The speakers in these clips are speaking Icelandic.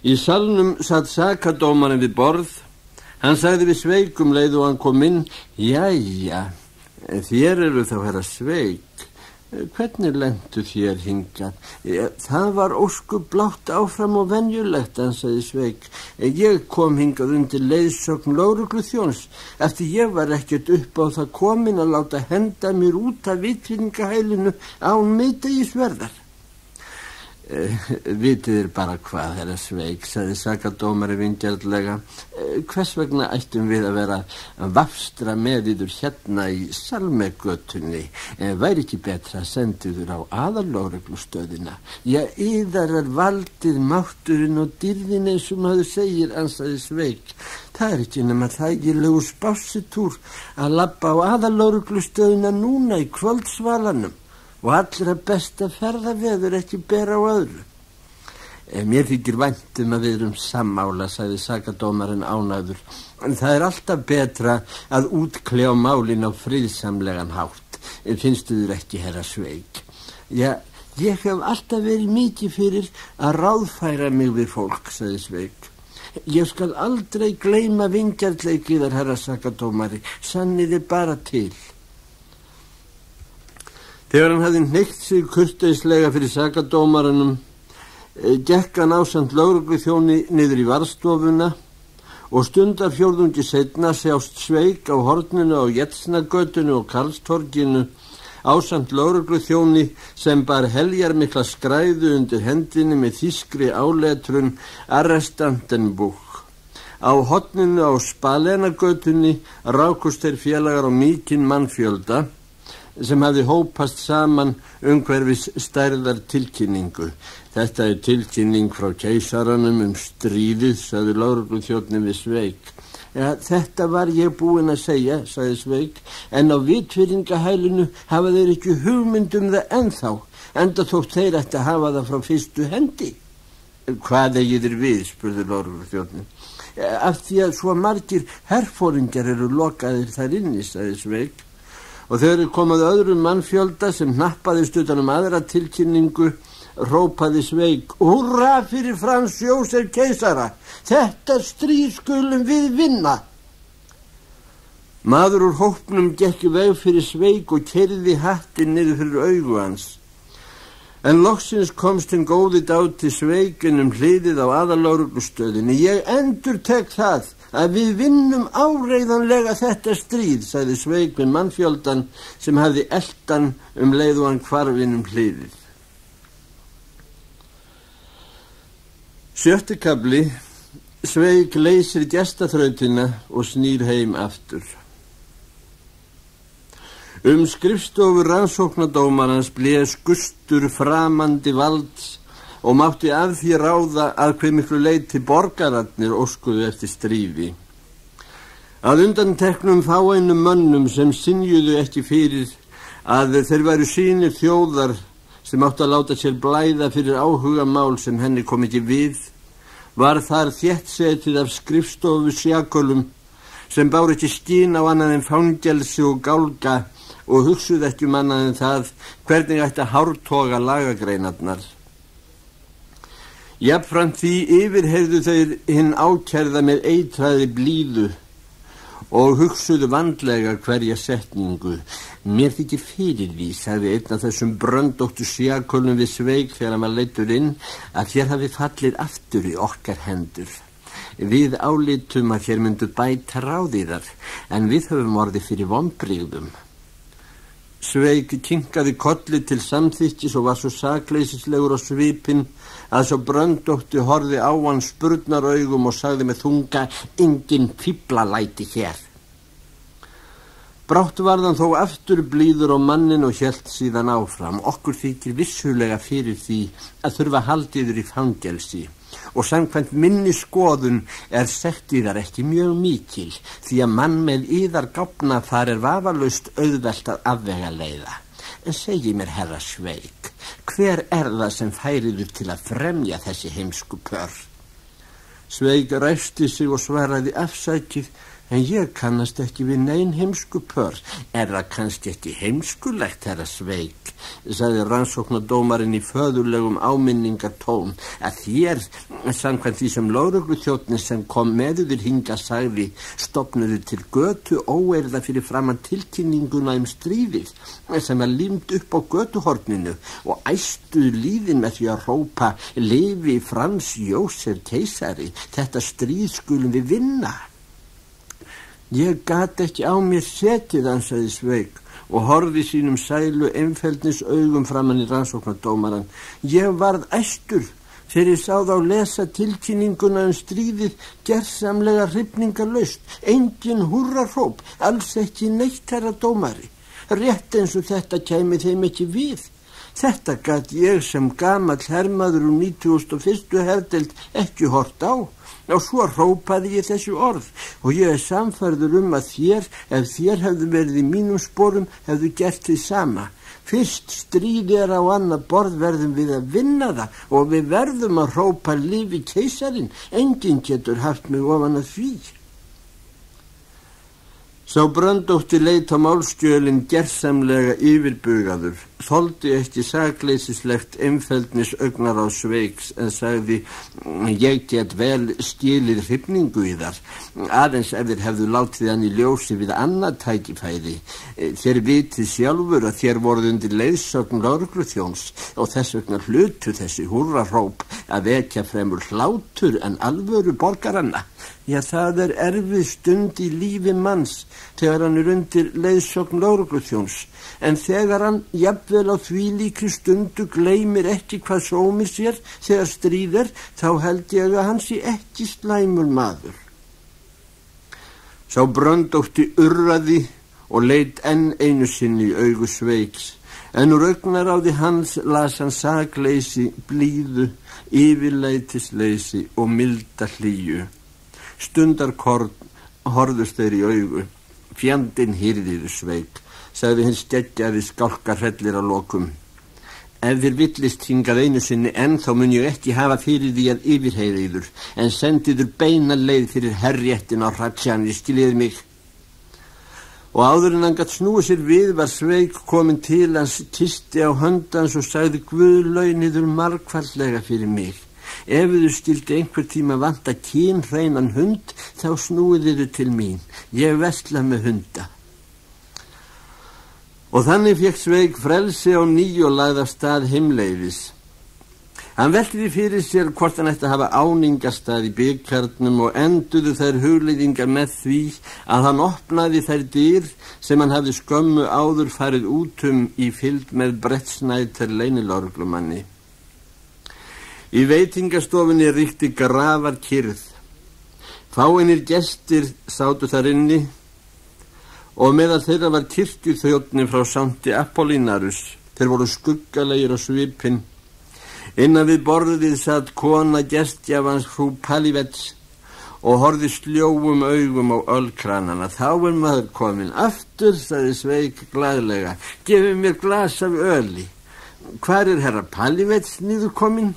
Í salnum satt sakadómarinn við borð. Hann sagði við Sveik leið og hann kom inn: Jæja, þér eru þá herra Sveik. Hvernig lentu þér hingað? Það var óskublátt áfram og venjulegt, ansaði Sveik. Ég kom hingað undir leiðsögn lögregluþjóns eftir ég var ekkert upp á það komin að láta henda mér út af vitringahælinu án miðdegisverðar. Vitið bara hvað, herra Sveik, sagði sakadómari vingjarnlega. Hvers vegna ættum við að vera vafstra með yður hérna í Salmegötunni? Væri ekki betra að senda yður á aðallögreglustöðina? Já, yðar er valdið mátturinn og dýrðin eins og maður segir, ansaði Sveik. Það er ekki nema þægilegu spássitúr að labba á aðallögreglustöðina núna í kvöldsvalanum. Og allra besta ferðaveður ekki bera á öðru. Mér þykir vænt að við erum sammála, sagði sakadómarinn ánægður. En það er alltaf betra að útkljá málin á friðsamlegan hátt. Finnst þér ekki, herra Sveik? Já, ég hef alltaf verið mikið fyrir að ráðfæra mig við fólk, sagði Sveik. Ég skal aldrei gleyma vingjarnleikiðar, herra sakadómari. Sanniði bara til. Þegar hann hafði hneitt sig kurteislega fyrir sakadómaranum, gekk hann ásamt lögregluþjóni niður í varðstofuna og stundarfjórðungi seinna sjást Sveik á horninu á Jetsnagötunni og Karlstorginu ásamt lögregluþjóni sem bar heljarmikla skræðu undir hendinni með þýskri áletrun Arrestantenbuch. Á horninu á Spalenagötunni rákust þeir félagar á mikinn mannfjölda sem hafði hópast saman umhverfis stærðar tilkynningu. Þetta er tilkynning frá keisaranum stríðið, sagði lögregluþjónninn við Sveik. Ja, þetta var ég búinn að segja, sagði Sveik, en á vitviringahælinu hafa þeir ekki hugmynd það ennþá, enda þótt þeir ætti að hafa það frá fyrstu hendi. Hvað eigið þér við, spurði lögregluþjónninn. Af því að svo margir herforingjar eru lokaðir þar inni, sagði Sveik. Og þegar komað öðrum mannfjölda sem hnappaðist utan aðra tilkynningu, rópaði Sveik: Húrra fyrir Frans Jósef keisara! Þetta stríð skulum við vinna! Maður úr hópnum gekk í veg fyrir Sveik og keyrði hattinn niður fyrir augu hans. En loksins komst hinn góði dáti Sveikin hliðið á aðallögreglustöðinni. Ég endurtek það að við vinnum áreiðanlega þetta stríð, sagði Sveik með mannfjöldan sem hafði eldan leið og hann hvarf hliðið. 7. kafli. Sveik leysir gestaþrautina og snýr heim aftur. Skrifstofur rannsóknardómarans blés gustur framandi valds og mátti af því ráða að hve miklu leyti borgararnir óskuðu eftir stríði. Að undanteknum fáeinum mönnum sem synjuðu ekki fyrir að þeir væru sýnir þjóðar sem áttu að láta sér blæða fyrir áhugamál sem henni kom ekki við, var þar þéttsetið af skrifstofusjakölum sem báru ekki skín á annað en fangelsi og gálga og hugsuðu ekki annað en það hvernig ætti að hártoga lagagreinarnar. Jafnframt því yfirheyrðu þeir hinn ákærða með eitraði blíðu og hugsuðu vandlega hverja setningu. Mér þykir fyrir því, sagði einn af þessum bröndóttu sjakölum við Sveik þegar hann var leiddur inn, að þér hafi fallið aftur í okkar hendur. Við álítum að þér myndu bæta ráðiðar, en við höfum orðið fyrir vonbrigðum. Sveik kinkaði kolli til samþykkis og var svo sakleysislegur á svipinn að svo bröndótti horfði á hann spurnaraugum og sagði með þunga: Engin fíflalæti hér. Brátt varð hann þó aftur blíður á mannin og hélt síðan áfram. Okkur þykir vissulega fyrir því að þurfa haldiður í fangelsi og samkvæmt minni skoðun sekt yðar ekki mjög mikil, því að mann með yðar gáfnafar vafalaust auðvelt að afvegaleiða. En segi mér, herra Sveik, hver það sem færiður til að fremja þessi heimsku pör? Sveik ræsti sig og svaraði: Afsakið, En ég kannast ekki við nein heimsku pör. Það kannski ekki heimskulegt, herra Sveik, sagði rannsóknardómarinn í föðurlegum áminningartón, að þér, samkvæmt því sem lögregluþjónninn sem kom með yfir hingað sagði, stofnuðu til götu óeirða fyrir framan tilkynninguna stríðið sem límt upp á götuhorninu og æstuðu líðin með því að hrópa lifi Frans Jósef keisari, þetta stríð skulum við vinna. Ég gat ekki á mér setið, ansaði Sveik og horfði sínum sælu einfeldnis augum framan í rannsóknardómarann. Ég varð æstur þegar ég sá þá lesa tilkynninguna stríðið gersamlega hrifningarlaust, engin húrrahróp, alls ekki neitt, herra dómari. Rétt eins og þetta kæmi þeim ekki við. Þetta gat ég sem gamall hermaður 91. herdeild ekki hort á. Og svo hrópaði ég þessi orð og ég sannfærður að þér, ef þér hefðu verið í mínum sporum, hefðu gert því sama. Fyrst stríðið á annað borð verðum við að vinna það og við verðum að hrópa lifi keisarinn. Enginn getur haft mig ofan að því. Sá bröndótti leit á málskjölinn gersamlega yfirbugaður, þoldi ekki sakleysislegt einfeldnis augnar á Sveiks en sagði, ég get vel skilið hrifningu í þar, aðeins ef þér hefðu látið hann í ljósi við annað tækifæri. Þér vitið sjálfur að þér voruð undir leiðsögn lögregluþjóns og þess vegna hlutu þessi húrrahróp að vekja fremur hlátur en alvöru borgaranna. Já, það erfið stund í lífi manns þegar hann undir leiðsögn lögregluþjóns, en þegar hann jafnvel á þvílíkri stundu gleymir ekki hvað sómir sér þegar stríðir, þá held ég að hann sé ekki slæmur maður. Sá bröndótti urraði og leit enn einu sinni í augu Sveiks, en úr augnaráði hans las hann sakleysi, blíðu, yfirleitisleysi og milda hlýju. Stundarkorn horfðust þeir í augu. Fjandinn hýrðiðu Sveik, sagði hinn skeggjaði skálkarhellir að lokum. Ef þér villist hingað einu sinni enn, þá mun ég ekki hafa fyrir því að yfirheyra yður, en sendiður beina leið fyrir herréttin á Hratsjani, skiljiði mig. Og áður en hann gat snúið sér við var Sveik komin til hans, kyssti á hönd hans og sagði, Guð launiður margfaldlega fyrir mig. Ef þú skildi einhver tíma vanta kynhreinan hund, þá snúiði þau til mín. Ég versla með hunda. Og þannig fékk Sveik frelsi á ný og lagði af stað heimleiðis. Hann velti fyrir sér hvort hann ætti að hafa áningastað í bikarnum og enduðu þær hugleiðingar með því að hann opnaði þær dyr sem hann hafði skömmu áður farið út í fylgd með brettsnæter leynilögreglumanni. Í veitingastofunni ríkti grafarkyrrð. Fáeinir gestir sátu þar inni og meðal þeirra var kirkjuþjónninn frá Sankti Apollínarus. Þeir voru skuggalegir á svipinn. Innan við borðið satt kona gestgjafans frú Palivets og horfði sljóum augum á ölkranana. Þá maður kominn aftur, sagði Sveik glaðlega. Gefið mér glas af öli. Hvar herra Palivets niður kominn?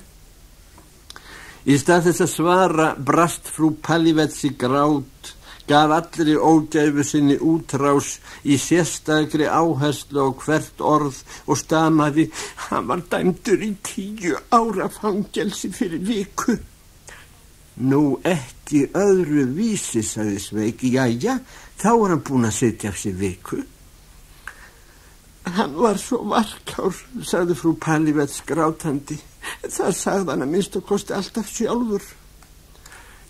Í stað þess að svara brast frú Palivets í grát, gaf allri ógæfu sinni útrás í sérstakri áherslu á hvert orð og stamaði, hann var dæmdur í 10 ára fangelsi fyrir viku. Nú ekki öðru vísi, sagði Sveik, jæja, þá hann búinn að sitja af sér viku. Hann var svo varkár, sagði frú Palivets grátandi. Það sagði hann að minnst og kosti alltaf sjálfur.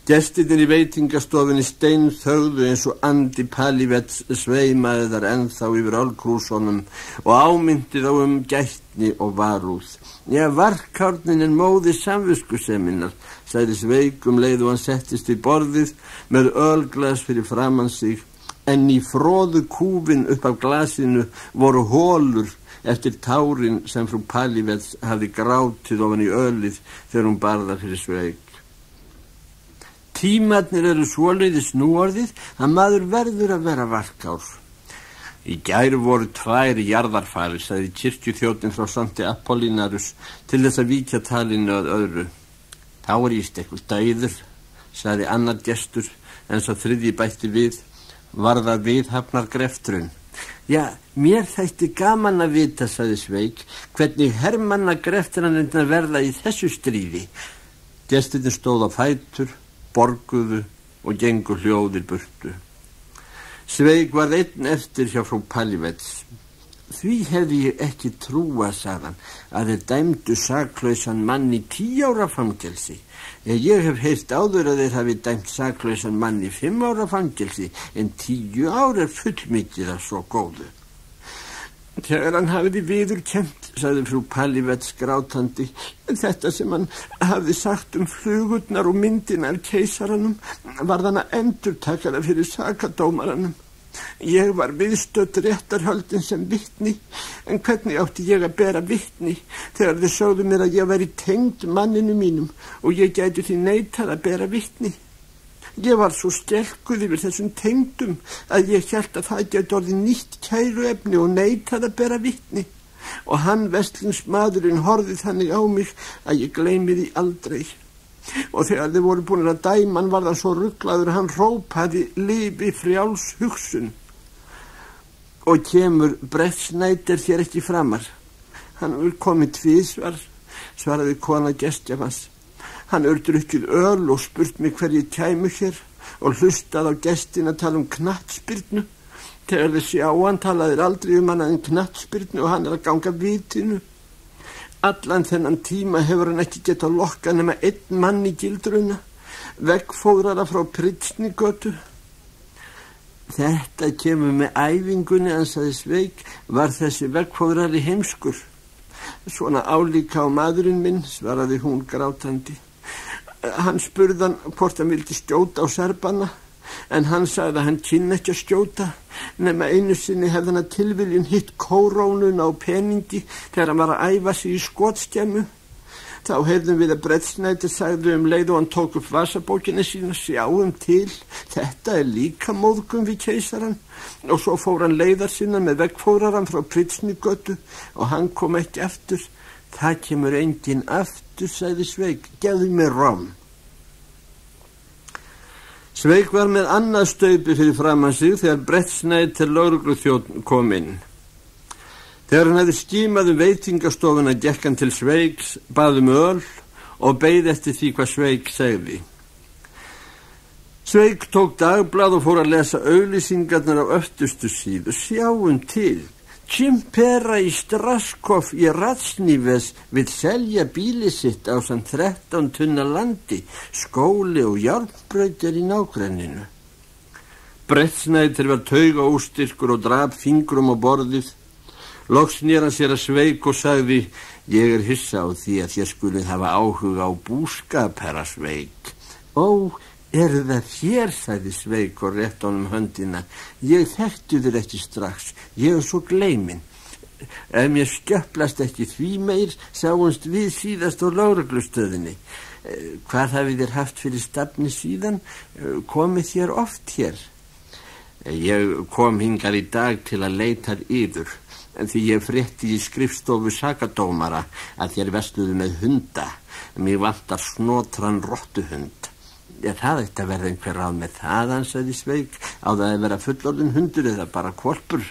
Gestirnir í veitingastofinni steinþögðu eins og andi Palivets sveimaði þar ennþá yfir ölkrúsunum og ámyndi þá gætni og varúð. Já, varkárnin móði samviskuseminnar, sagði Sveik leið og hann settist í borðið með ölglas fyrir framan sig, en í froðu kúfin upp af glasinu voru hólur eftir tárin sem frú Palivets hafði grátið ofan í ölið þegar hún barða fyrir Sveik. Tímarnir eru svoleiðis núorðið að maður verður að vera varkár. Í gær voru 2 jarðarfarir, sagði kirkjuþjónninn frá Sankti Apollínarus til þess að víkja talinu að öðru. Þá íst eitthvað dauður, sagði annar gestur, en sá þriðji bætti við. var það viðhafnargreftrun. Já, mér þætti gaman að vita, sagði Sveik, hvernig hermannagreftrunirnar verða í þessu stríði. Gestirnir stóð á fætur, borguðu og gengu hljóðir burtu. Sveik var einn eftir hjá frú Palivets. Því hefði ég ekki trúa, sagðan, að þeir dæmdu saklausan mann í 10 ára fangelsi. Ég hef heyrt áður að þeir hafi dæmt saklausan mann í 5 ára fangelsi, en 10 ára fullmikið af svo góðu. Þegar hann hafiði viðurkennt, sagði frú Palivets grátandi, þetta sem hann hafði sagt flugurnar og myndinar keisaranum, var þann að endurtaka það fyrir sakadómaranum. Ég var viðstödd réttarhöldin sem vitni, en hvernig átti ég að bera vitni þegar þeir sögðu mér að ég væri tengd manninu mínum og ég gæti því neitað að bera vitni. Ég var svo skelkuð yfir þessum tengdum að ég hélt að það gæti orðið nýtt kæruefni og neitað að bera vitni. Og hann, vestlingsmaðurinn, horfði þannig á mig að ég gleymi því aldrei. Og þegar þeir voru búin að dæma hann var það svo ruglaður að hann hrópaði lifi frjáls hugsun. Og kemur Brett Snyder þér ekki framar? Hann er komið tvisvar, svaraði kona gestjafans. Hann drukkið öl og spurt mig hver ég kæmu hér og hlustað á gestina tala knattspyrnu. Þegar þeir sjá hann talaðir aldrei hann að knattspyrnu og hann að ganga vitinu. Allan þennan tíma hefur hann ekki getað lokkað nema einn mann í gildruna, veggfóðrara frá Pritsnigötu. Þetta kemur með æfingunni, sagði Sveik, var þessi veggfóðrari heimskur. Svona álíka á maðurinn minn, svaraði hún grátandi. Hann spurði hann hvort hann vildi skjóta á serbana, en hann sagði að hann kynni ekki að skjóta, nema einu sinni hefði hann að tilviljun hitt kórónuna á peningi þegar hann var að æfa sig í skotskemmu. Þá heyrðum við að Brett Snyder sagði leið og hann tók upp vasabókina sína, sjáum til, þetta er líka móðgun við keisaran. Og svo fór hann leiðar sinna með veggfóðraran frá Pritsnigötu og hann kom ekki aftur. Það kemur enginn aftur, sagði Sveik, gefðu mér rom. Sveik var með annað staupi fyrir framan sig þegar Brett Snyder lögregluþjónn kom inn. Þegar hann hefði skímað veitingastofuna gekk hann til Sveiks, bað öl og beið eftir því hvað Sveik segði. Sveik tók dagblað og fór að lesa auglýsingarnar á öftustu síðu. Sjáum til. Čimpera í Straskov í Ratsnives vill selja bíli sitt á samt 13 tunna landi, skóli og járnbrautir í nágrenninu. Brett Snyder var taugaóstyrkur og drap fingrum á borðið. Loks sneri hann sér að Sveik og sagði, ég er hissa á því að þér skulið hafa áhuga á búskap, herra Sveik. Ó, er það þér, sagði Sveik og rétt honum höndina. Ég þekkti þér ekki strax, ég er svo gleymin. Ef mér skjöplast ekki því meir, sáumst við síðast á lögreglustöðinni. Hvað hafið þér haft fyrir stafni síðan? Komið þér oft hér? Ég kom hingað í dag til að leita yður, en því ég frétti í skrifstofu sakadómara að þér versluðu með hunda. Mér vantar snotran rottuhund. Það ætti að verða einhver ráð með það, sagði Sveik, á það að vera fullorðin hundur eða bara hvolpur.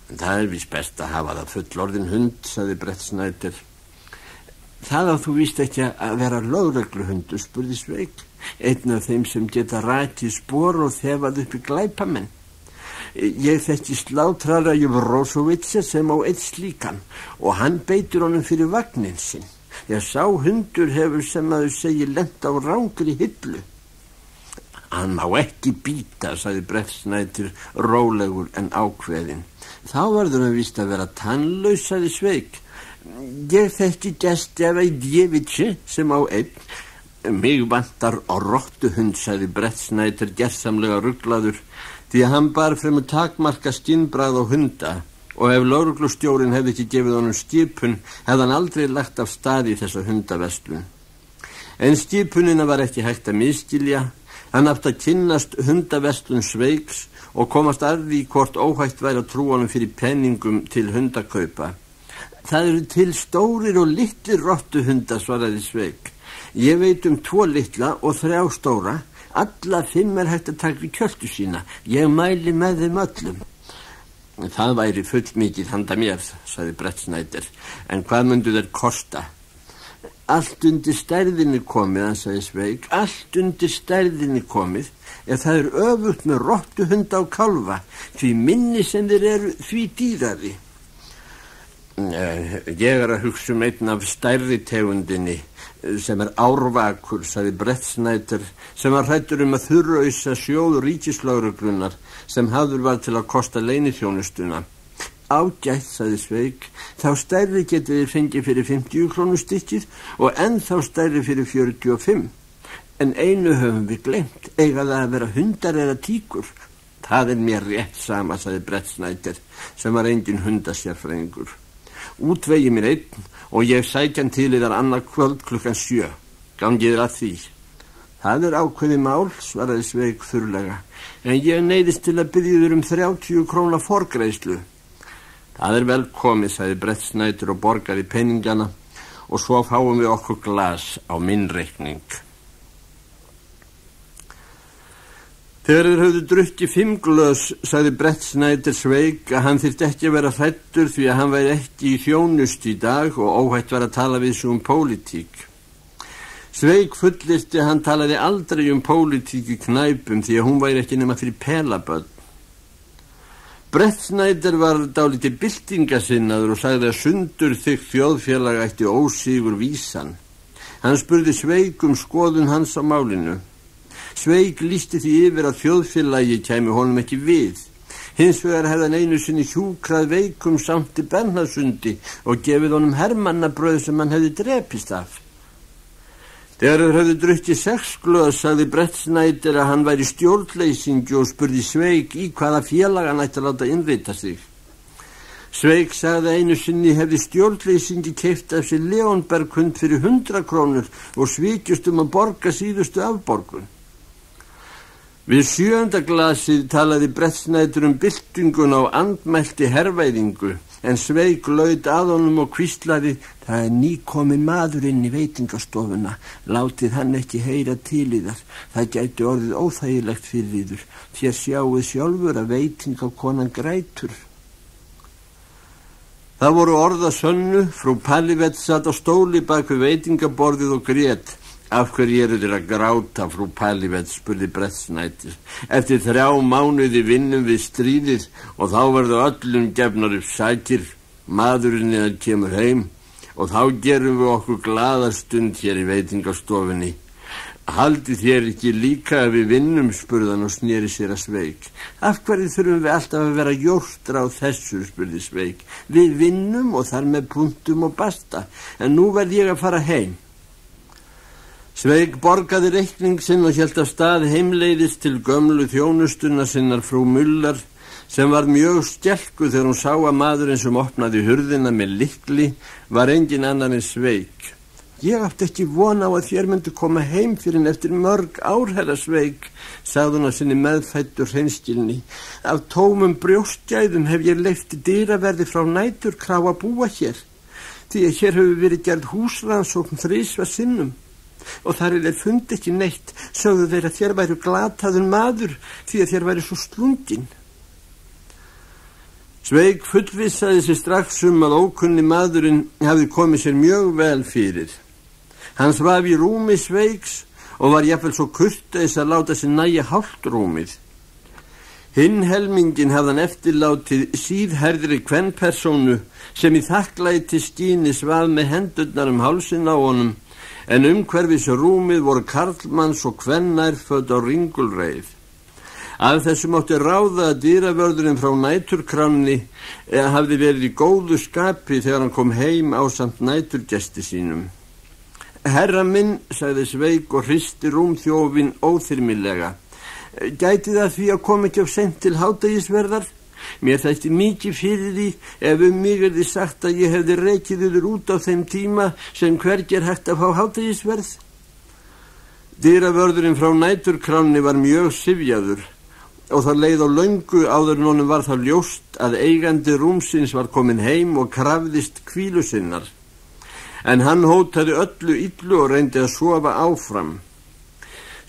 Það er víst best að hafa það fullorðin hund, sagði Brett Snyder. Það á þú víst ekki að vera lögregluhundur, spurði Sveik, einn af þeim sem geta rætið spor og þefað upp í glæpamenn. Ég þekki slátrara Jevrósovitsa sem á einn slíkan og hann beitur honum fyrir vagnin sinn. Ég sá hundur hefur sem að þau segi lent á rangri hillu. Hann má ekki bíta, sagði Brett Snyder rólegur en ákveðinn. Þá verður hann víst að vera tannlaus, sagði Sveik. Ég þekki Gestjava Djevitsi sem á einn. Mig vantar á rottuhund, sagði Brett Snyder gersamlega ruglaður, því að hann bar fremur takmarka skinnbragð á hunda. Og ef lögreglustjórinn hefði ekki gefið honum skipun, hefði hann aldrei lagt af stað í þessa hundaverslun. En skipunina var ekki hægt að misskilja. Hann átti að kynnast hundaverslun Sveiks og komast að því hvort óhægt væri að trúa honum fyrir penningum til hundakaupa. Það eru til stórir og litlir rottuhundar, svaraði Sveik. Ég veit 2 litla og 3 stóra, Alla 5 hægt að taka í kjöltu sína. Ég mæli með þeim öllum. Það væri fullmikið handa mér, sagði Brett Snyder, en hvað myndu þeir kosta? Allt undir stærðinni komið, hann sagði Sveig, allt undir stærðinni komið, ef það öfugt með rottuhunda og kálfa, því minni sem þeir eru, því dýrari. Ég að hugsa einn af stærri tegundinni, sem árvakur, sagði Brett Snyder, sem var hræddur að þurrausa sjóð ríkislögreglunnar sem hafður var til að kosta leyniþjónustuna. Ágætt, sagði Sveig, þá stærri getið þið fengið fyrir 50 krónur stykkið og ennþá stærri fyrir 45. En einu höfum við gleymt, eiga það að vera hundar eða tíkur. Það mér rétt sama, sagði Brett Snyder, sem var engin hundasérfræðingur. Útvegi mér einn og ég sækjan til yðar annað kvöld klukkan 7. Gangið að því. Það ákveðið mál, svaraði Sveig þurrlega, en ég neyðist til að biðja þér 30 króna forgreiðslu. Það vel komið, sagði Brett Snyder og borgaði peningana og svo fáum við okkur glas á minn reikning. Þegar þeir höfðu drukkið 5 glös, sagði Brett Snyder Sveig að hann þyrfti ekki að vera hræddur því að hann væri ekki í þjónustu í dag og óhætt var að tala við sig pólitík. Sveig fullyrti að hann talaði aldrei pólitík í knæpum því að hún væri ekki nema fyrir pelabörn. Brett Snyder var dálítið byltingasinnaður og sagði að sundurþykkt þjóðfélag ætti ósigur vísan. Hann spurði Sveig skoðun hans á málinu. Sveig lýsti því yfir að þjóðfélagi kæmi honum ekki við. Hins vegar hefði hann einu sinni hjúkrað veikum samt í Bernharðsundi og gefið honum hermannabrauð sem hann hefði drepist af. Þegar þeir höfðu drukkið 6 glös, sagði Brett Snyder að hann væri stjórnleysingi og spurði Sveig í hvaða félag hann ætti að láta innrita sig. Sveig sagði einu sinni hefði stjórnleysingi keypt af sér Leonberghund fyrir 100 krónur og svikjust að borga síðustu afborgun. Við 7. glasið talaði Brett Snyder byltingun á andmælti hervæðingu, en Sveig laut að honum og hvíslaði, það nýkominn maður inn í veitingastofuna, látið hann ekki heyra til yðar, það gæti orðið óþægilegt fyrir yður, þér sjáuð sjálfur að veitingakonan grætur. Það voru orða sönnu, frú Pallivet satt á stóli bak við veitingaborðið og grét. Af hverju eru þér að gráta, frú Pallivet, spurði Brett Snyder. Eftir 3 mánuði vinnum við stríðið og þá verður öllum gefnar upp sakir. Maðurinn eða kemur heim og þá gerum við okkur glaðarstund hér í veitingastofunni. Haldið þér ekki líka að við vinnum, spurði hann og sneri sér að Sveig. Af hverju þurfum við alltaf að vera jórtra á þessu, spurði Sveig. Við vinnum og þar með punktum og basta, en nú verð ég að fara heim. Sveig borgaði reikning sinn og hélt af stað heimleiðis til gömlu þjónustuna sinnar frú Müller, sem var mjög skelkuð þegar hún sá að maðurinn sem opnaði hurðina með lykli var engin annar en Sveig. Ég átti ekki von á að þér myndi koma heim fyrir en eftir mörg ár, herra Sveig, sagði hún að sinni meðfættur hreinskilni. Af tómum brjóstgæðum hef ég leyft dyraverði frá næturkrá að búa hér, því að hér hefur verið gerð húsrannsókn 3 sinnum. Og þar þeir fundi ekki neitt, sögðu þeir að þér væru glataður maður því að þér væri svo slungin. Sveig fullvissaði sig strax að ókunni maðurinn hafði komið sér mjög vel fyrir. Hann svaf í rúmi Sveigs og var jafnvel svo kurteis að láta sig nægja hálft rúmið. Hinn helmingin hafði hann eftirlátið síðherðri kvenpersónu sem í þakklæti skyni svaf með hendurnar hálsinn á honum, en umhverfis rúmið voru karlmanns og kvennærföt á ringulreið. Af þessu mátti ráða að dyravörðurinn frá næturkranni hafði verið í góðu skapi þegar hann kom heim ásamt næturgesti sínum. Herra minn, sagði Sveig og hristi rúmþjófinn óþyrmilega. Gæti það því að koma ekki of seint til hádegisverðar? Mér þætti mikið fyrir því ef mig erði sagt að ég hefði rekið yfir út á þeim tíma sem hvergi hægt að fá hádegisverð. Dyravörðurinn frá næturkránni var mjög syfjaður og það leið á löngu áður en honum var það ljóst að eigandi rúmsins var komin heim og krafðist hvílu sinnar. En hann hótaði öllu illu og reyndi að sofa áfram.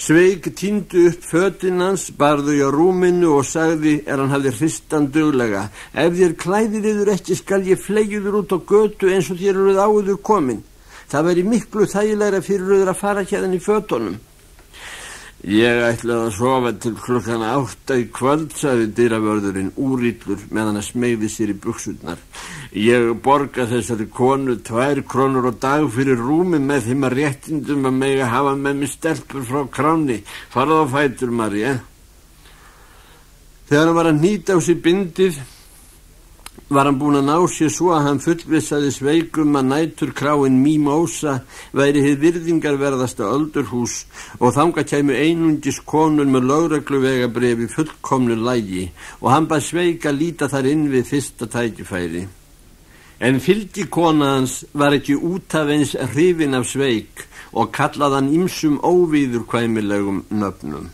Sveik týndi upp fötin hans, bar þau á rúminu og sagði hann hafði hristan duglega: ef þér klæðið yður ekki skal ég fleygjuður út á götu eins og þér eruð áður komin. Það væri miklu þægilegra fyrir yður að fara hérna í fötunum. Ég ætlaði að sofa til klukkan 8 í kvöld, sagði dyravörðurinn úrillur meðan að smeygði sér í buxurnar. Ég borga þessari konu 2 krónur á dag fyrir rúmi með þeim að réttindum að mega hafa með mig stelpur frá kránni. Farðu á fætur, María. Þegar hann var að hnýta á sig bindið var hann búinn að ná sér svo að hann fullvissaði Sveikum að næturkráin Mimósa væri hið virðingarverðasta öldurhús og þangað kæmu einungis konur með lögregluvegabréf í fullkomnu lagi og hann bað Sveik að líta þar inn við fyrsta tækifæri. En fylgikona hans var ekki út af eins hrifin af Sveik og kallaði hann ýmsum óviðurkvæmilegum nöfnum.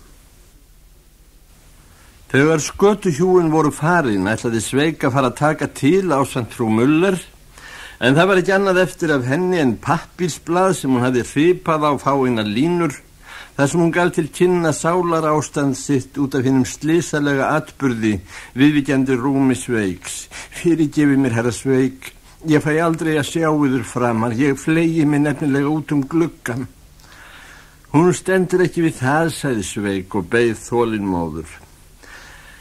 Þegar skötuhjúin voru farin ætlaði Sveik að fara að taka til ásamt frú Müller, en það var ekki annað eftir af henni en pappírsblað sem hún hafði hripað á fáeinar línur, þar sem hún gaf til kynna sálarástand sitt út af hinum slysalega atburði viðvíkjandi rúmi Sveiks. Fyrirgefi mér, herra Sveik, ég fæ aldrei að sjá yður framar, ég fleygi mig nefnilega út gluggan. Hún stendur ekki við það, sagði Sveik og beið þolinmóður.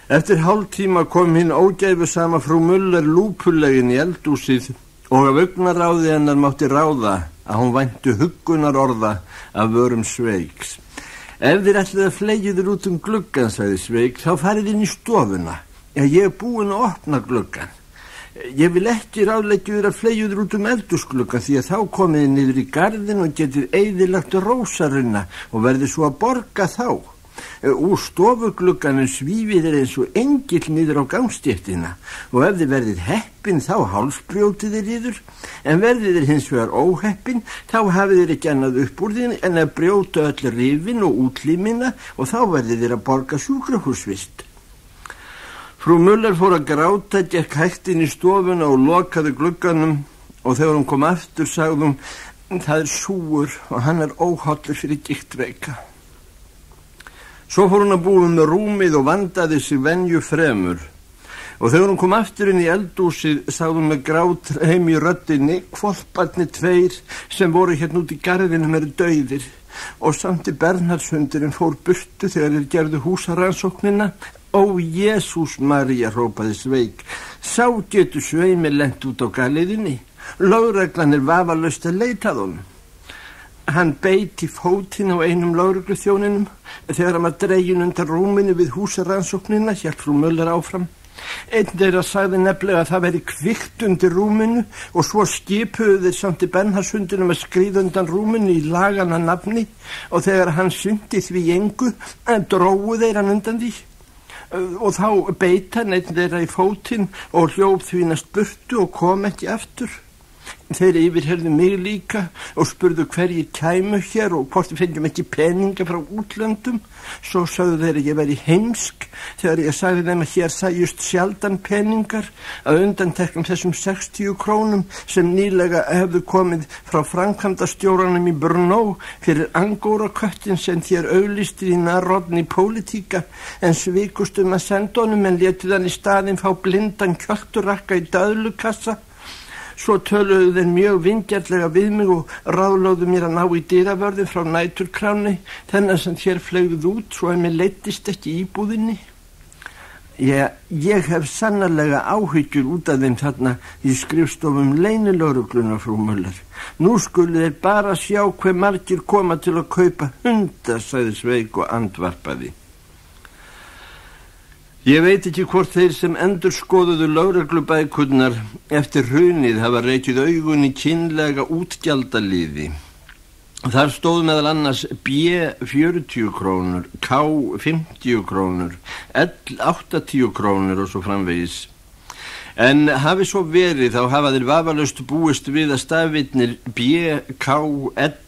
Eftir hálftíma kom hinn ógæfusama frú Müller lúpulegin í eldhúsið og af augnaráði hennar mátti ráða að hún væntu huggunar orða af vörum Sveiks. Ef þér ætlið að fleygjuður út gluggan, sagði Sveik, þá farið inn í stofuna. Ég búinn að opna gluggan. Ég vil ekki ráðleggjuður að fleygjuður út eldhúsgluggan því að þá komið niður í garðin og getið eyðilagt rósarunna og verðið svo að borga þá. Úr stofuglugganum svífið eins og engill niður á gangstéttina og ef þið verðið heppin þá hálsbrjótið yður, en verðið hins vegar óheppin þá hafið þið ekki annað upp úr þín en að brjóta öll rifin og útlímina og þá verðið þið að borga sjúkrahúsvist. Frú Müller fór að gráta, gekk hægt inn í stofuna og lokaði glugganum og þegar hún kom aftur sagði hún: það súgur og hann óhollur fyrir giktveika. Svo fór hún að búa með rúmið og vandaði sig venju fremur og þegar hún kom aftur inn í eldhúsið sagði hún með grátreim í röddinni: hvolparnir 2 sem voru hérna út í garðinum eru dauðir og samt Bernhardshundurinn fór burtu þegar þeir gerðu húsarannsóknina. Ó, Jesús María, hrópaði Sveik, sá getur sveimi lent út á galiðinni. Lögreglan vafalaust að leita að honum. Hann beit í fótinn á einum lögregluþjóninum þegar hann var dreginn undan rúminu við húsarannsóknina, hélt frú Müller áfram. Einn þeirra sagði nefnilega að það veri kvikt undir rúminu og svo skipuðu þeir samt Bernhardshundinum að skríða undan rúminu í lagana nafni og þegar hann syndi því engu drógu þeir hann undan því og þá beit hann einn þeirra í fótinn og hljóp því næst burtu og kom ekki aftur. Þeir yfirheyrðu mig líka og spurðu hverjir kæmu hér og hvort við fengjum ekki peninga frá útlöndum. Svo sögðu þeir að ég væri heimsk þegar ég sagði þeim að hér sæjust sjaldan peningar að undanteknum þessum 60 krónum sem nýlega hefðu komið frá framkvæmdastjóranum í Brno fyrir angóraköttin sem þér auglýstið í Narodni Politika en svikustum að senda honum en létið hann í staðinn fá blindan kjölturakka í döðlukassa. Svo töluðu þeir mjög vingjarnlega við mig og ráðlögðu mér að ná í dyravörðin frá næturkránni, þennan sem þér fleygðuð út svo að mér leiddist ekki íbúðinni. Ég hef sannarlega áhyggjur út af þeim þarna í skrifstofum leynilögreglunnar, frú Müller. Nú skulu þeir bara sjá hve margir koma til að kaupa hunda, sagði Sveik og andvarpaði. Ég veit ekki hvort þeir sem endurskoðuðu lögreglubækurnar eftir hrunið hafa rekið augun í kynlega útgjaldaliði. Þar stóð meðal annars B 40 krónur, K 50 krónur, L 80 krónur og svo framvegis. En hafi svo verið þá hafa þeir vafalaust búist við að stafirnir B, K, L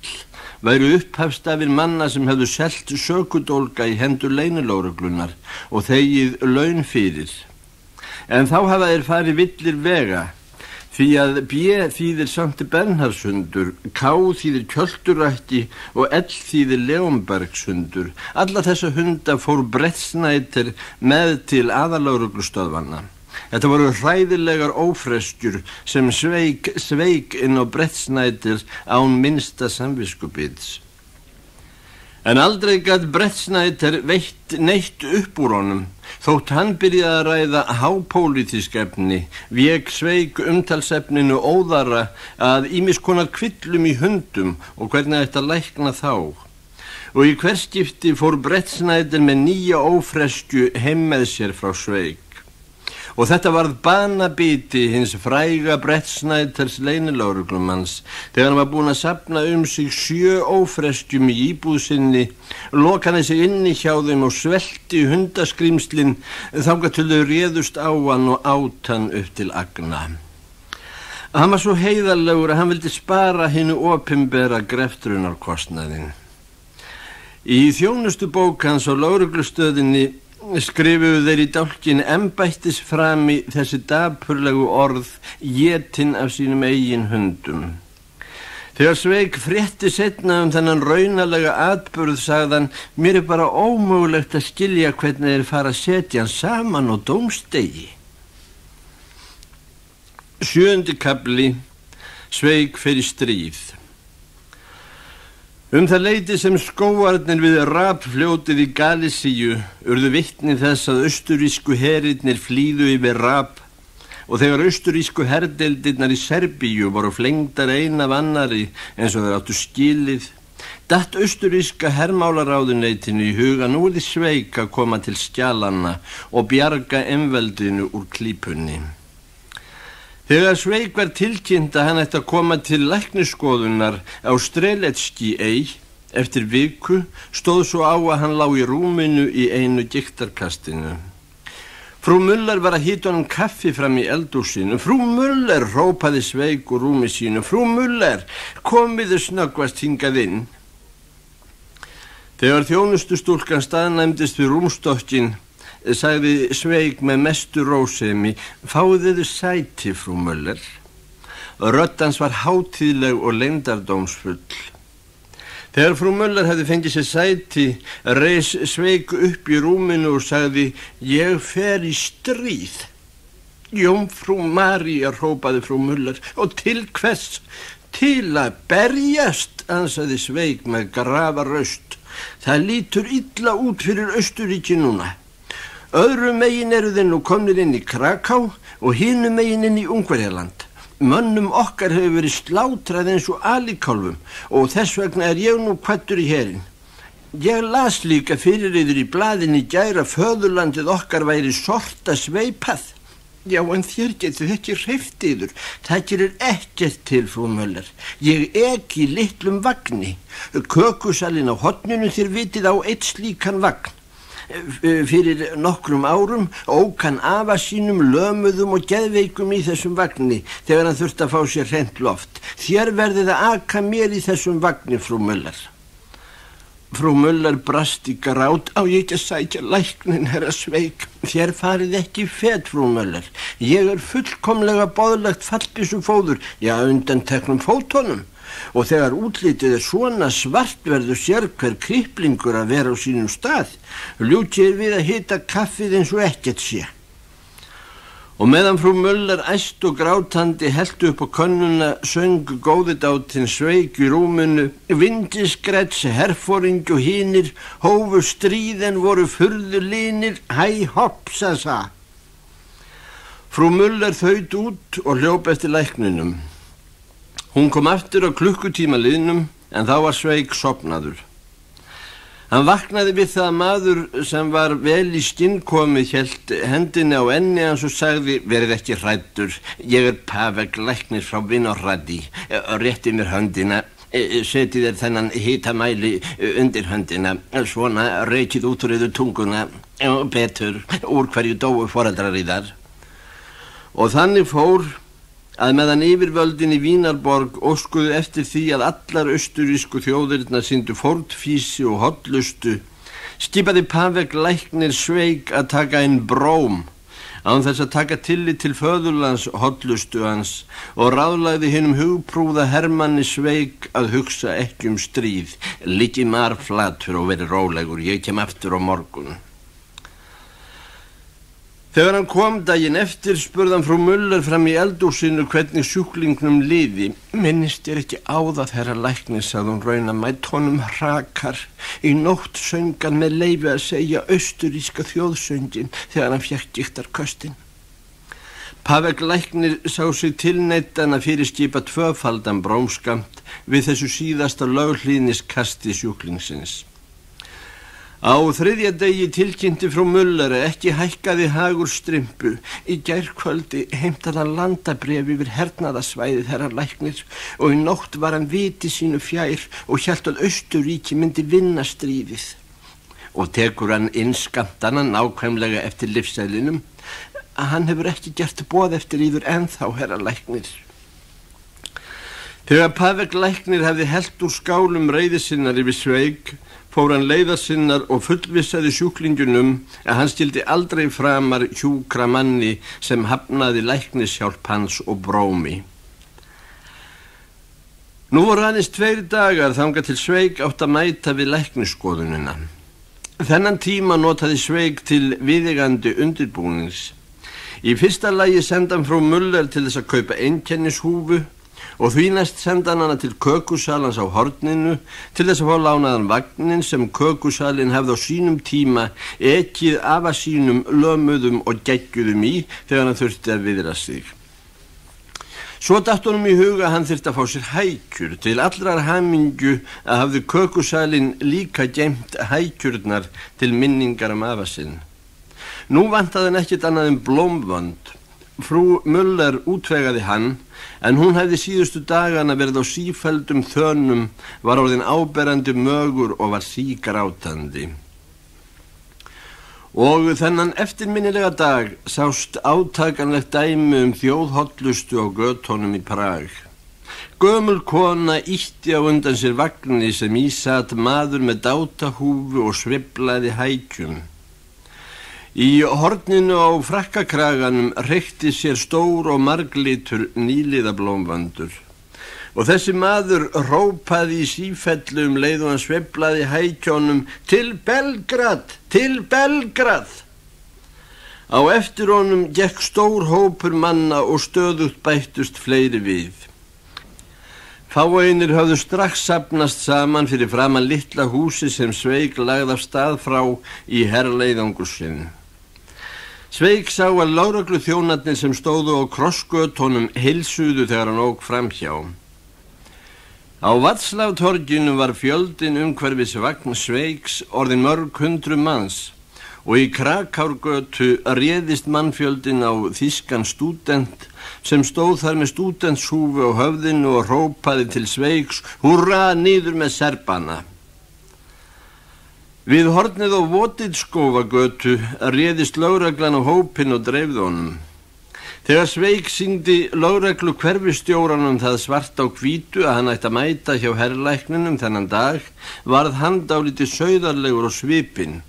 væru upphafstafir manna sem hefðu selt sökudólga í hendur leynilögreglunnar og þegið laun fyrir. En þá hafa þeir farið villir vega Því að B þýðir Sankti Bernhardsundur, K þýðir Kjölturætti og L þýðir Leonbergsundur. Alla þessa hunda fór Brettschneider með til aðallögreglustöðvanna. Þetta voru hræðilegar ófreskjur sem sveik inn á Brettschneider án minnsta samviskubits. En aldrei gat Brettschneider veitt neitt upp úr honum, þótt hann byrjaði að ræða hápólitísk efni, vék sveik umtalsefninu óðara að ýmis konar kvillum í hundum og hvernig ætti að lækna þá. Og í hver skipti fór Brettschneider með nýja ófreskju heim með sér frá sveik. Og þetta varð banabiti hins fræga Brettschneiders leynilögreglumanns þegar hann var búinn að safna sig 7 ófreskjum í íbúð sinni, loka hann sig inni hjá þeim og svelti hundaskrímslin þangað til þau réðust á hann og át hann upp til agna. Hann var svo heiðarlegur að hann vildi spara hinu opinbera greftrunarkostnaðinn. Í þjónustubók hans á lögreglustöðinni skrifuðu þeir í dálkinn embættisframi þessi dapurlegu orð étin af sínum eigin hundum. Þegar Sveik frétti seinna þennan raunalega atburð sagðan, mér bara ómögulegt að skilja hvernig þeir fara að setja hann saman á dómstegi. 7. kafli. Sveik fer í stríð. Það leyti sem skógarnir við Rapfljótið í Galísíu urðu vitni þess að austurísku herirnir flýðu yfir Rap og þegar austurísku herdeildirnar í Serbíu voru flengdar ein af annari eins og þeir áttu skilið, datt austuríska hermálaráðuneytinu í huga nú yrði Sveik að koma til skjalanna og bjarga einveldinu úr klípunni. Þegar Sveik var tilkynnt að hann ætti að koma til læknisskoðunar á Strelecki ey, eftir viku stóð svo á að hann lá í rúminu í einu gigtarkastinu. Frú Müller var að hita honum kaffi fram í eldhúsinu. Frú Müller, hrópaði Sveik úr rúmi sínu. Frú Müller, komiðu snöggvast hingað inn. Þegar þjónustustúlkan staðnæmdist við rúmstokkin, sagði Sveik með mestu rósemi, fáðu þið sæti, frú Müller. Rödd hans var hátíðleg og leyndardómsfull. Þegar frú Müller hefði fengið sér sæti, reis Sveik upp í rúminu og sagði, ég fer í stríð. Jómfrú María, hrópaði frú Müller, og til hvers? Til að berjast, ansaði Sveik með grafarraust. Það lítur illa út fyrir Austurríki núna. Öðru megin eru þeir nú komnir inn í Kraká og hinu megin inn í Ungverjaland. Mönnum okkar hefur verið slátrað eins og alíkálfum og þess vegna er ég nú kvaddur í herinn. Ég las líka fyrir yður í blaðinni í gær að föðurlandið okkar væri sorta sveipað. Já, en þér getur ekki hreyft yður. Það gerir ekkert til, frú Müller. Ég ekki í litlum vagni. Kökusalinn á horninu þér vitið á eitt slíkan vagn. Fyrir nokkrum árum ók hann afa sínum lömuðum og geðveikum í þessum vagni þegar hann þurfti að fá sér hreint loft. Þér verðið að aka mér í þessum vagni, frú Müller. Frú Müller brast í grát. Á ég ekki að sækja læknin, herra Sveik. Þér farið ekki í fet, frú Müller. Ég er fullkomlega boðlegt fallbyssufóður, já, undan teknum fótonum. Og þegar útlitið er svona svart verður sér hver kriplingur að vera á sínum stað. Ljútið við að hita kaffið eins og ekkert sé. Og meðan frú Müller æst og grátandi heldu upp á könnuna söng góðidátinn Sveik í rúminu. Vindiskrets, herforingi og hinir hófu stríðen voru furðu linir. Hæ hopp, sa. Frú Müller þaut út og hljóp eftir lækninum. Hún kom aftur á klukkutíma liðnum en þá var Sveik sofnaður. Hann vaknaði við það að maður sem var vel í skinn komið hélt hendinni á enni hans og sagði, verið ekki hræddur, ég er Pavek læknir frá Vinorradi, rétti mér höndina, setið þér þennan hitamæli undir höndina, svona reykið út úr yður tunguna, betur, úr hverju dóu foreldrar í þar. Og þannig fór að meðan yfirvöldin í Vínarborg óskuðu eftir því að allar austurísku þjóðirnar sýndu fórnfýsi og hollustu, skipaði Pavek læknir Sveik að taka inn bróm, án þess að taka tillit til föðurlands hollustu hans og ráðlagði hinum hugprúða hermanni Sveik að hugsa ekki stríð, liggi marflatur og veri rólegur, ég kem aftur á morgun. Þegar hann kom daginn eftir spurði hann frú Müller fram í eldhúsinu hvernig sjúklingnum liði. Minnist ekki á það, herra læknir, sagði hún raunamætt, honum hrakar. Í nótt söng hann með leyfi að segja austuríska þjóðsöngin þegar hann fékk gigtarköstin. Pavek læknir sá sig tilneyddan að fyrirskipa tvöfaldan brómskamt við þessu síðasta löghlýðniskasti sjúklingsins. Á þriðja degi tilkynnti frú Müller að ekki hækkaði hagur Strympu. Í gærkvöldi heimtaði hann landabréf yfir hernaðarsvæðið, herra læknir, og í nótt var hann viti sínu fjær og hélt að Austurríki myndi vinna stríðið. Og tekur hann inn skammtana nákvæmlega eftir lyfseðlinum að hann hefur ekki gert boð eftir yður ennþá, herra læknir. Þegar Pavek læknir hefði hellt úr skálum reiði sinnar yfir Sveik, fór hann leiðar sinnar og fullvissaði sjúklingunum að hann skyldi aldrei framar hjúkra manni sem hafnaði læknishjálp hans og brómi. Nú voru aðeins 2 dagar þangað til Sveik átt að mæta við læknisskoðunina. Þennan tíma notaði Sveik til viðeigandi undirbúnings. Í fyrsta lagi senda hann frú Müller til þess að kaupa einkennishúfu og því næst senda hann hana til kökusalans á horninu til þess að fá lánaðan vagnin sem kökusalinn hefði á sínum tíma ekið afa sínum lömuðum og geggjuðum í þegar hann þurfti að viðra sig. Svo datt honum í huga að hann þyrfti að fá sér hækjur. Til allrar hamingju að hafði kökusalinn líka geymt hækjurnar til minningar afa sinn. Nú vantaði hann ekkert annað en blómvönd. Frú Müller útvegaði hann, en hún hefði síðustu dagana verið á sífelldum þönum, var orðin áberandi mögur og var sígrátandi. Og þennan eftirminnilega dag sást átakanlegt dæmi þjóðhollustu á götunum í Prag. Gömul kona ýtti á undan sér vagni sem í sat maður með dátahúfu og sveiflaði hækjum. Í horninu á frakkakraganum reykti sér stór og marglitur nýliðablómvandur og þessi maður rópaði í sífellu leið og hann sveiflaði hækjónum til Belgrad, til Belgrad. Á eftir honum gekk stór hópur manna og stöðugt bættust fleiri við. Fáeinir höfðu strax safnast saman fyrir framan litla húsi sem Sveik lagði af stað frá í herleiðangursinn. Sveik sá að lögregluþjónarnir sem stóðu á krossgötunum heilsuðu þegar hann ók framhjá. Á Václavtorginu var fjöldinn umhverfis vagn Sveiks orðin mörg 100 manns og í Krakárgötu réðist mannfjöldinn á þýskan stúdent sem stóð þar með stúdentshúfu á höfðinu og hrópaði til Sveiks: Húrra, niður með serbana! Við hornið á Votitskóvagötu réðist lögreglan á hópinn og dreifði honum. Þegar Sveik sýndi lögreglu hverfistjóranum það svart á hvítu að hann ætti að mæta hjá herlækninum þennan dag, varð hann dálítið sauðarlegur á svipinn.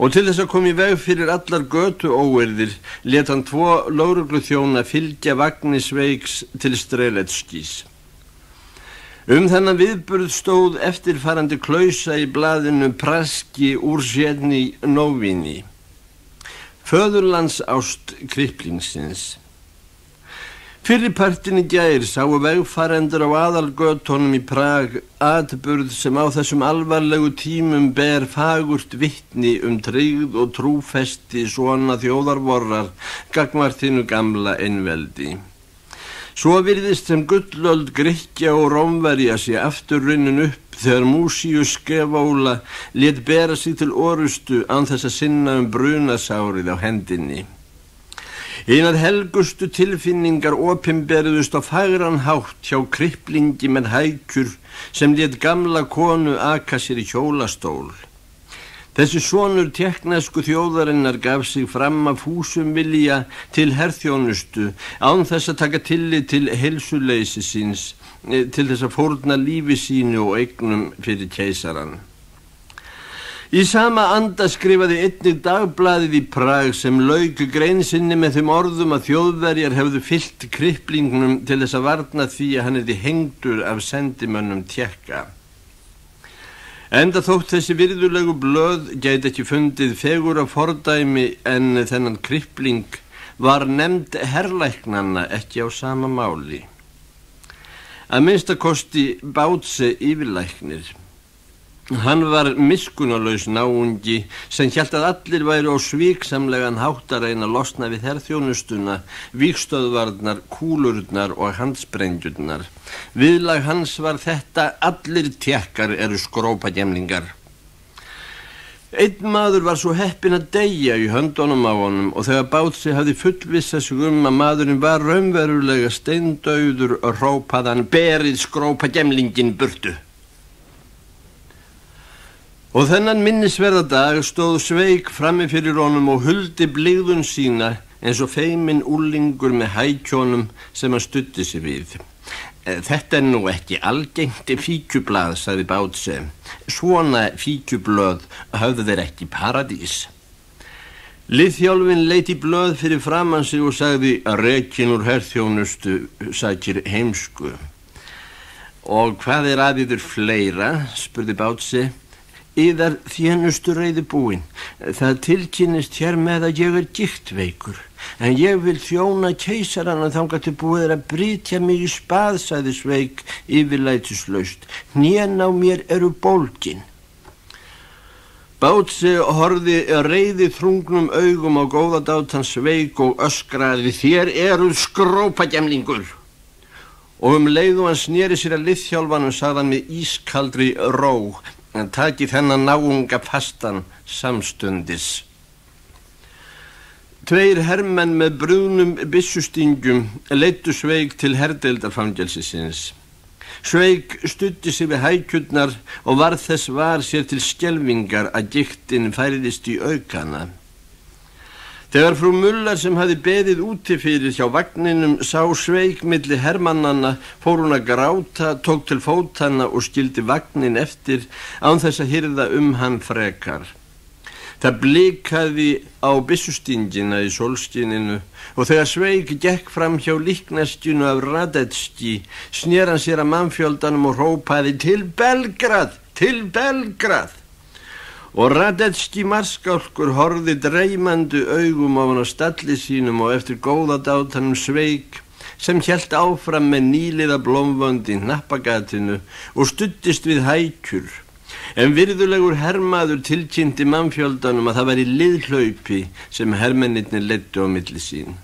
Og til þess að koma í veg fyrir allar götu óeirðir lét hann 2 lögregluþjóna fylgja vagni Sveiks til Streletskís. Þennan viðburð stóð eftirfarandi klausa í blaðinu Praski Úrsjedni Nóvini. Föðurlandsást kriplingsins. Fyrripartin í gær sáu vegfarendur á aðalgötunum í Prag atburð sem á þessum alvarlegu tímum ber fagurt vitni tryggð og trúfesti svona þjóðarvorrar gagnvart hinu gamla einveldi. Svo virðist sem gullöld Grikkja og Rómverja sé aftur runnin upp þegar Músíus Skevóla lét bera sig til orustu án þess að sinna brunasárið á hendinni. Einar helgustu tilfinningar opinberuðust á fagran hátt hjá kriplingi með hækjur sem lét gamla konu aka sér í hjólastól. Þessi sonur tékknesku þjóðarinnar gaf sig fram af fúsum vilja til herþjónustu án þess að taka tillit til heilsuleysi síns, til þess að fórna lífi sínu og eignum fyrir keisaran. Í sama anda skrifaði einnig dagblaðið í Prag sem lauk grein sinni með þeim orðum að Þjóðverjar hefðu fylgt Kripplingnum til þess að varna því að hann yrði hengdur af sendimönnum Tékka. Enda þótt þessi virðulegu blöð gæti ekki fundið fegurra fordæmi en þennan Krippling var nefnd herlæknanna ekki á sama máli. Að minnsta kosti Bauze yfirlæknir. Hann var miskunnarlaus náungi sem hélt að allir væru á sviksamlegan hátt að reyna að losna við herþjónustuna, vígstöðvarnar, kúlurnar og handsprengjurnar. Viðlag hans var þetta: allir Tékkar eru skrópagemlingar. Einn maður var svo heppinn að deyja í höndunum á honum og þegar Bauze hafði fullvissað sig að maðurinn var raunverulega steindauður og hrópaði hann: berið skrópagemlingin burtu. Og þennan minnisverða dag stóð Sveik frammi fyrir honum og huldi blygðun sína eins og feiminn úlingur með hækjónum sem hann studdi sig við. Þetta nú ekki algengt fíkjublað, sagði Bauze. Svona fíkjublöð höfðu þeir ekki í paradís. Liðþjálfinn leit í blöð fyrir framan sig og sagði: rekin úr herþjónustu sækir heimsku. Og hvað að yður fleira? Spurði Bauze. Yðar þjónustu reiðubúin. Það tilkynnist hér með að ég gigtveikur, en ég vil þjóna keisarann þangað til búið að brytja mig í spað, sagði Sveik yfirlætislaust. Hnén á mér eru bólgin. Bauze horfði reiði þrungnum augum á góðadátan Sveik og öskraði: þér eru skrópagemlingur. Og leið og hann sneri sér að liðþjálfanum sagði hann með ískaldri ró: en taki þennan náunga fastan samstundis. Tveir hermenn með brúnum byssustingjum leiddu Sveik til herdeildarfangelsisins. Sveik studdi sig við hækjurnar og varð þess var sér til skelfingar að gigtin færðist í aukana. Þegar frú Müller sem hafði beðið úti fyrir hjá vagninum sá Sveik milli hermannanna fór hún að gráta, tók til fótanna og skildi vagnin eftir án þess að hirða hann frekar. Það blikaði á byssustingina í sólskininu og þegar Sveik gekk fram hjá líkneskjunu af Radetski snér hann sér að mannfjöldanum og hrópaði: til Belgrad, til Belgrad! Og Radetski marskálkur horfði dreymandi augum á hann á stalli sínum og eftir góðadátanum Sveik sem hélt áfram með nýliða blómvönd í hnappagatinu og studdist við hækjur. En virðulegur hermaður tilkynnti mannfjöldanum að það væri liðhlaupi sem hermennirnir leiddu á milli sín.